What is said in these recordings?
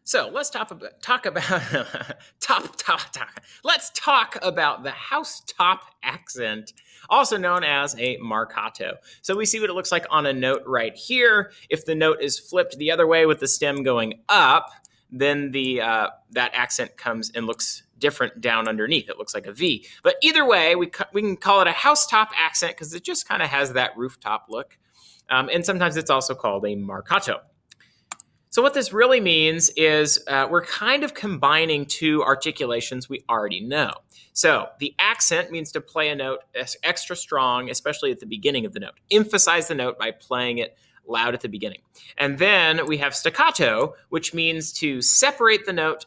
So let's talk about Let's talk about the housetop accent, also known as a marcato. So we see what it looks like on a note right here. If the note is flipped the other way with the stem going up, then that accent comes and looks different down underneath. It looks like a V. But either way, we can call it a housetop accent because it just kind of has that rooftop look. And sometimes it's also called a marcato. So what this really means is we're kind of combining two articulations we already know. So the accent means to play a note extra strong, especially at the beginning of the note. Emphasize the note by playing it loud at the beginning. And then we have staccato, which means to separate the note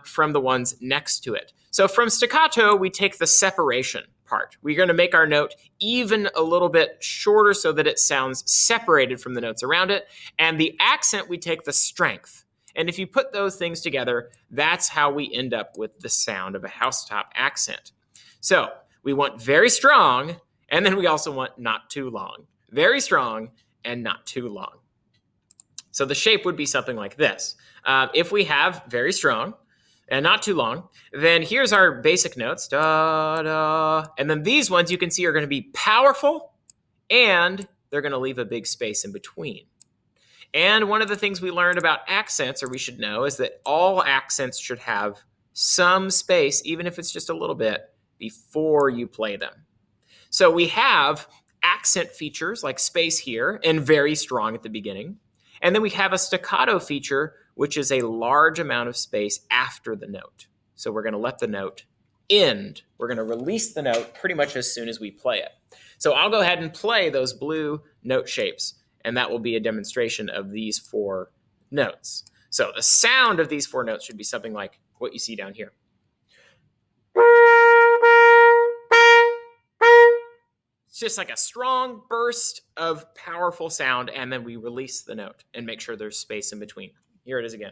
from the ones next to it. So from staccato, we take the separation part. We're going to make our note even a little bit shorter so that it sounds separated from the notes around it. And the accent, we take the strength. And if you put those things together, that's how we end up with the sound of a housetop accent. So we want very strong, and then we also want not too long. Very strong and not too long. So the shape would be something like this. If we have very strong, and not too long, then here's our basic notes, da, da. And then these ones you can see are going to be powerful, and they're going to leave a big space in between. And one of the things we learned about accents, or we should know, is that all accents should have some space, even if it's just a little bit, before you play them. So we have accent features like space here and very strong at the beginning. And then we have a staccato feature, which is a large amount of space after the note. So we're going to let the note end. We're going to release the note pretty much as soon as we play it. So I'll go ahead and play those blue note shapes, and that will be a demonstration of these four notes. So the sound of these four notes should be something like what you see down here. It's just like a strong burst of powerful sound, and then we release the note and make sure there's space in between. Here it is again.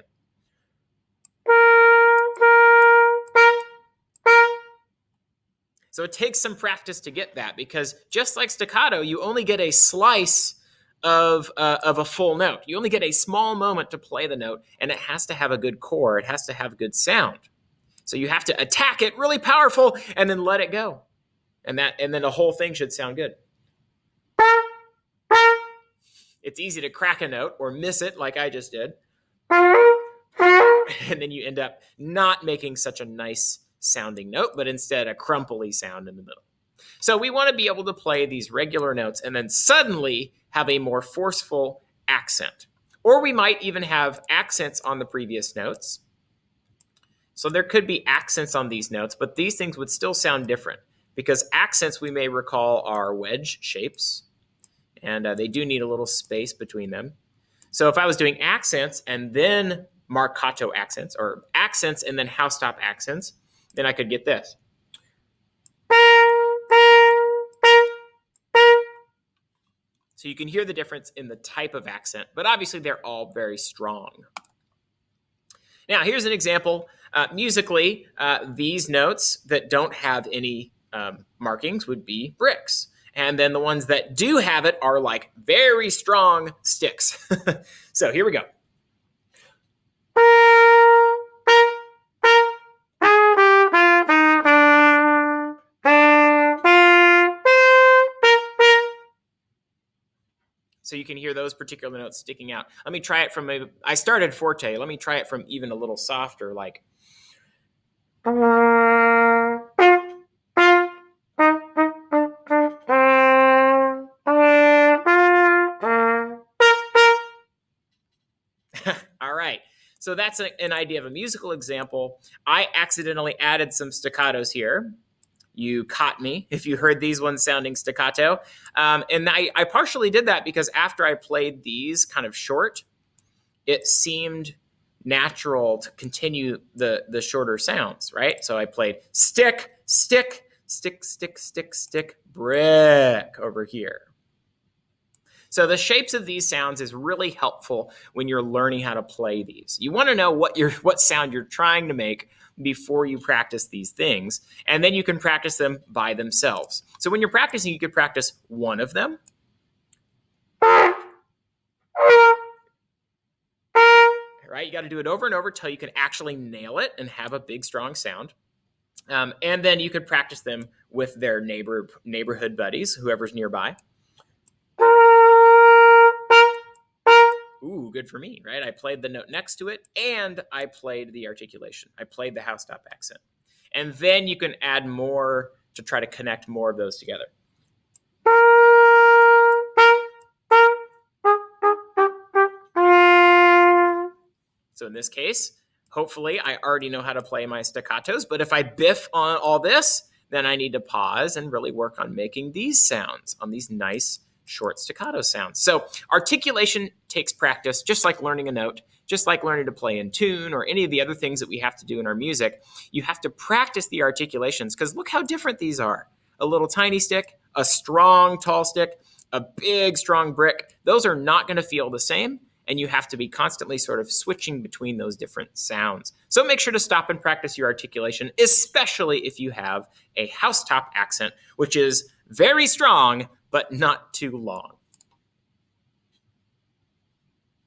So it takes some practice to get that, because just like staccato, you only get a slice of a full note. You only get a small moment to play the note, and it has to have a good core. It has to have good sound. So you have to attack it really powerful and then let it go. And then the whole thing should sound good. It's easy to crack a note or miss it like I just did. And then you end up not making such a nice sounding note, but instead a crumply sound in the middle. So we want to be able to play these regular notes and then suddenly have a more forceful accent. Or we might even have accents on the previous notes. So there could be accents on these notes, but these things would still sound different, because accents, we may recall, are wedge shapes, and they do need a little space between them. So if I was doing accents and then marcato accents, or accents and then housetop accents, then I could get this. So you can hear the difference in the type of accent, but obviously they're all very strong. Now, here's an example. Musically, these notes that don't have any markings would be bricks. And then the ones that do have it are like very strong sticks. So here we go. So you can hear those particular notes sticking out. Let me try it from I started forte. Let me try it from even a little softer, like. All right. So that's an idea of a musical example. I accidentally added some staccatos here. You caught me if you heard these ones sounding staccato. And I partially did that because after I played these kind of short, it seemed natural to continue the shorter sounds, right? So I played stick, stick, stick, stick, stick, stick, brick over here. So the shapes of these sounds is really helpful when you're learning how to play these. You want to know what sound you're trying to make before you practice these things, and then you can practice them by themselves. So when you're practicing, you could practice one of them. There right? You got to do it over and over till you can actually nail it and have a big, strong sound. And then you could practice them with their neighborhood buddies, whoever's nearby. Ooh, good for me, right? I played the note next to it, and I played the articulation. I played the housetop accent. And then you can add more to try to connect more of those together. So in this case, hopefully I already know how to play my staccatos, but if I biff on all this, then I need to pause and really work on making these sounds, on these nice short staccato sounds. So articulation takes practice, just like learning a note, just like learning to play in tune or any of the other things that we have to do in our music. You have to practice the articulations because look how different these are. A little tiny stick, a strong, tall stick, a big, strong brick. Those are not going to feel the same. And you have to be constantly sort of switching between those different sounds. So make sure to stop and practice your articulation, especially if you have a housetop accent, which is very strong, but not too long.